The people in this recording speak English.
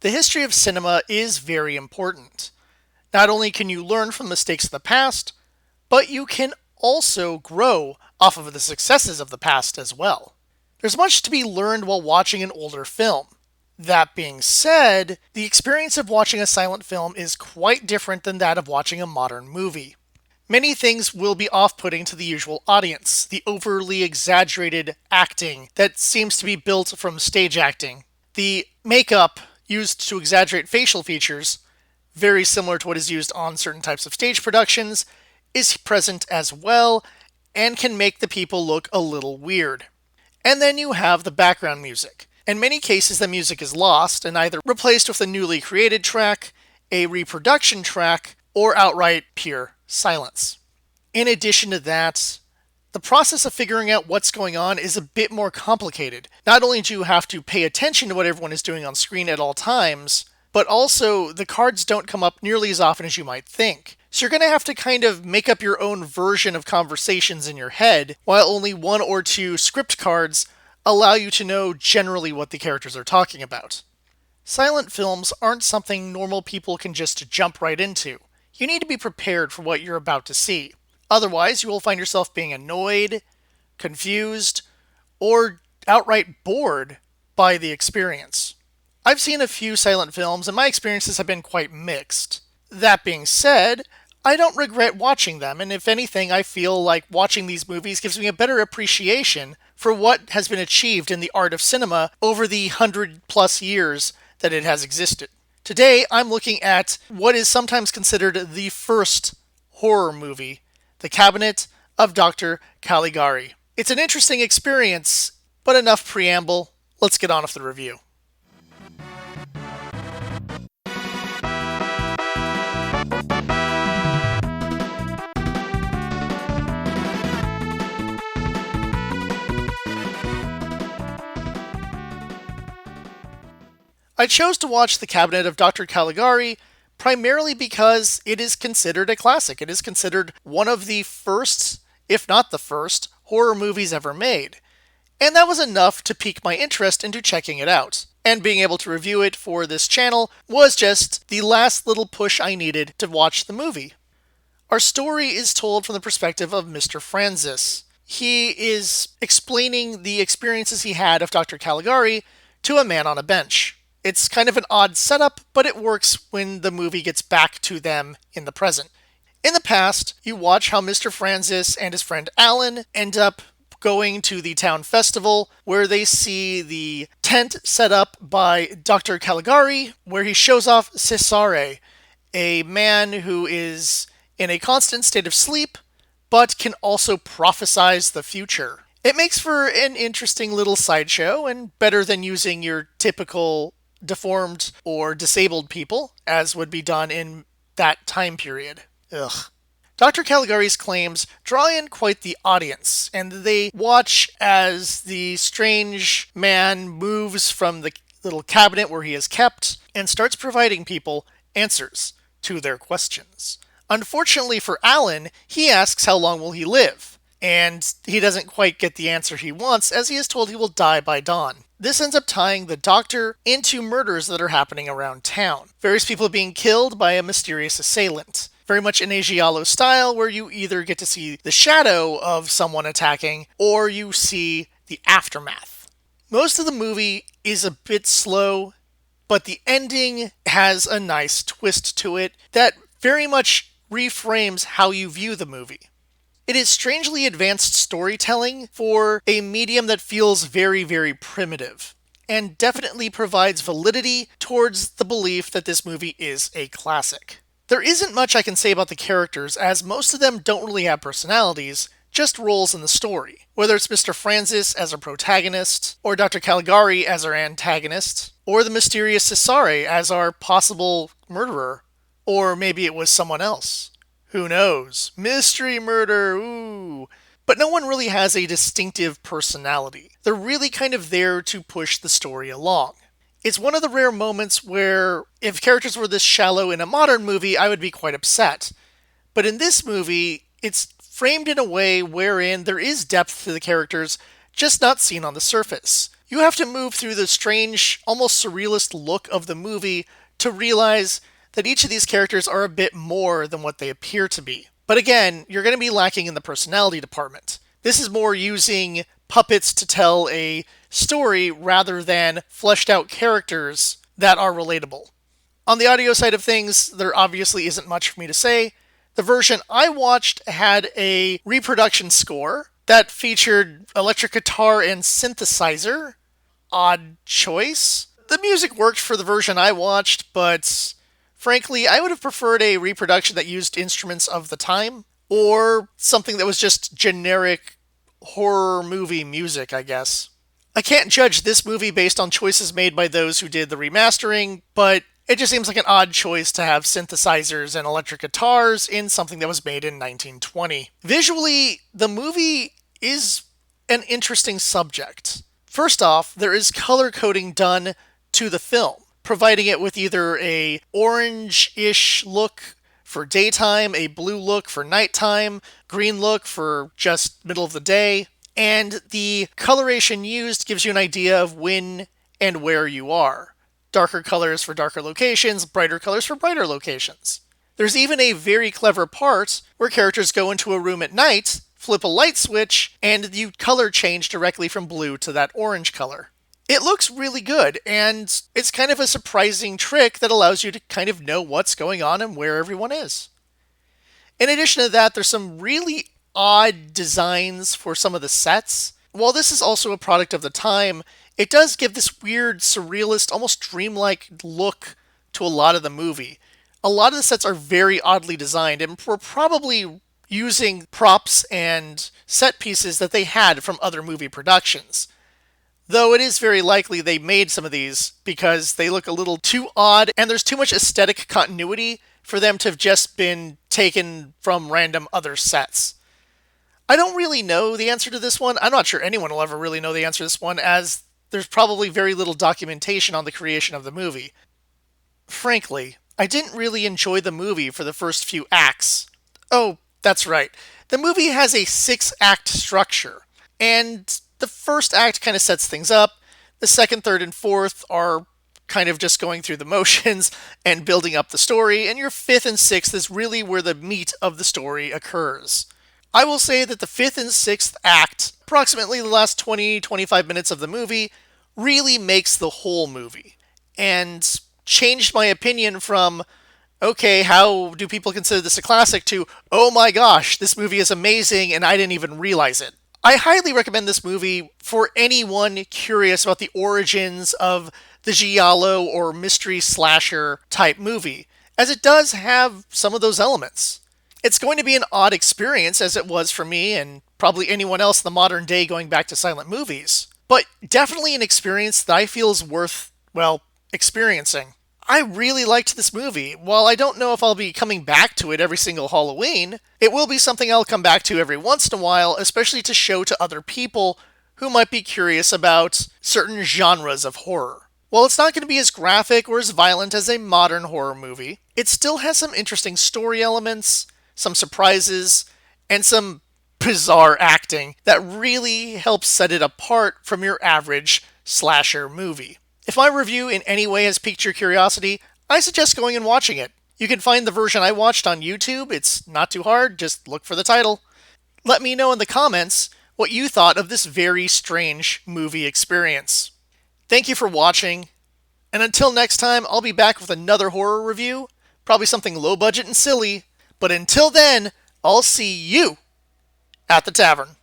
The history of cinema is very important. Not only can you learn from mistakes of the past, but you can also grow off of the successes of the past as well. There's much to be learned while watching an older film. That being said, the experience of watching a silent film is quite different than that of watching a modern movie. Many things will be off-putting to the usual audience. The overly exaggerated acting that seems to be built from stage acting. The makeup used to exaggerate facial features, very similar to what is used on certain types of stage productions, is present as well and can make the people look a little weird. And then you have the background music. In many cases, the music is lost and either replaced with a newly created track, a reproduction track, or outright pure silence. In addition to that, the process of figuring out what's going on is a bit more complicated. Not only do you have to pay attention to what everyone is doing on screen at all times, but also the cards don't come up nearly as often as you might think. So you're going to have to kind of make up your own version of conversations in your head, while only one or two script cards allow you to know generally what the characters are talking about. Silent films aren't something normal people can just jump right into. You need to be prepared for what you're about to see. Otherwise, you will find yourself being annoyed, confused, or outright bored by the experience. I've seen a few silent films, and my experiences have been quite mixed. That being said, I don't regret watching them, and if anything, I feel like watching these movies gives me a better appreciation for what has been achieved in the art of cinema over the 100+ years that it has existed. Today, I'm looking at what is sometimes considered the first horror movie, The Cabinet of Dr. Caligari. It's an interesting experience, but enough preamble. Let's get on with the review. I chose to watch The Cabinet of Dr. Caligari primarily because it is considered a classic. It is considered one of the first, if not the first, horror movies ever made. And that was enough to pique my interest into checking it out. And being able to review it for this channel was just the last little push I needed to watch the movie. Our story is told from the perspective of Mr. Francis. He is explaining the experiences he had of Dr. Caligari to a man on a bench. It's kind of an odd setup, but it works when the movie gets back to them in the present. In the past, you watch how Mr. Francis and his friend Alan end up going to the town festival, where they see the tent set up by Dr. Caligari, where he shows off Cesare, a man who is in a constant state of sleep, but can also prophesize the future. It makes for an interesting little sideshow, and better than using your typical deformed or disabled people, as would be done in that time period. Ugh. Dr. Caligari's claims draw in quite the audience, and they watch as the strange man moves from the little cabinet where he is kept and starts providing people answers to their questions. Unfortunately for Alan, he asks how long will he live, and he doesn't quite get the answer he wants, as he is told he will die by dawn. This ends up tying the doctor into murders that are happening around town. Various people being killed by a mysterious assailant. Very much in a giallo style, where you either get to see the shadow of someone attacking, or you see the aftermath. Most of the movie is a bit slow, but the ending has a nice twist to it that very much reframes how you view the movie. It is strangely advanced storytelling for a medium that feels very, very primitive, and definitely provides validity towards the belief that this movie is a classic. There isn't much I can say about the characters, as most of them don't really have personalities, just roles in the story. Whether it's Mr. Francis as our protagonist, or Dr. Caligari as our antagonist, or the mysterious Cesare as our possible murderer, or maybe it was someone else. Who knows? Mystery murder, ooh. But no one really has a distinctive personality. They're really kind of there to push the story along. It's one of the rare moments where, if characters were this shallow in a modern movie, I would be quite upset. But in this movie, it's framed in a way wherein there is depth to the characters, just not seen on the surface. You have to move through the strange, almost surrealist look of the movie to realize that each of these characters are a bit more than what they appear to be. But again, you're going to be lacking in the personality department. This is more using puppets to tell a story rather than fleshed out characters that are relatable. On the audio side of things, there obviously isn't much for me to say. The version I watched had a reproduction score that featured electric guitar and synthesizer. Odd choice. The music worked for the version I watched, but frankly, I would have preferred a reproduction that used instruments of the time, or something that was just generic horror movie music, I guess. I can't judge this movie based on choices made by those who did the remastering, but it just seems like an odd choice to have synthesizers and electric guitars in something that was made in 1920. Visually, the movie is an interesting subject. First off, there is color coding done to the film, providing it with either a orange-ish look for daytime, a blue look for nighttime, green look for just middle of the day, and the coloration used gives you an idea of when and where you are. Darker colors for darker locations, brighter colors for brighter locations. There's even a very clever part where characters go into a room at night, flip a light switch, and you color change directly from blue to that orange color. It looks really good, and it's kind of a surprising trick that allows you to kind of know what's going on and where everyone is. In addition to that, there's some really odd designs for some of the sets. While this is also a product of the time, it does give this weird, surrealist, almost dreamlike look to a lot of the movie. A lot of the sets are very oddly designed, and were probably using props and set pieces that they had from other movie productions. Though it is very likely they made some of these because they look a little too odd and there's too much aesthetic continuity for them to have just been taken from random other sets. I don't really know the answer to this one. I'm not sure anyone will ever really know the answer to this one, as there's probably very little documentation on the creation of the movie. Frankly, I didn't really enjoy the movie for the first few acts. Oh, that's right. The movie has a 6-act structure, and the first act kind of sets things up. The second, third, and fourth are kind of just going through the motions and building up the story, and your fifth and sixth is really where the meat of the story occurs. I will say that the fifth and sixth act, approximately the last 20-25 minutes of the movie, really makes the whole movie, and changed my opinion from, okay, how do people consider this a classic, to, oh my gosh, this movie is amazing and I didn't even realize it. I highly recommend this movie for anyone curious about the origins of the giallo or mystery slasher type movie, as it does have some of those elements. It's going to be an odd experience, as it was for me and probably anyone else in the modern day going back to silent movies, but definitely an experience that I feel is worth, well, experiencing. I really liked this movie. While I don't know if I'll be coming back to it every single Halloween, it will be something I'll come back to every once in a while, especially to show to other people who might be curious about certain genres of horror. While it's not going to be as graphic or as violent as a modern horror movie, it still has some interesting story elements, some surprises, and some bizarre acting that really helps set it apart from your average slasher movie. If my review in any way has piqued your curiosity, I suggest going and watching it. You can find the version I watched on YouTube. It's not too hard, just look for the title. Let me know in the comments what you thought of this very strange movie experience. Thank you for watching, and until next time, I'll be back with another horror review, probably something low budget and silly, but until then, I'll see you at the tavern.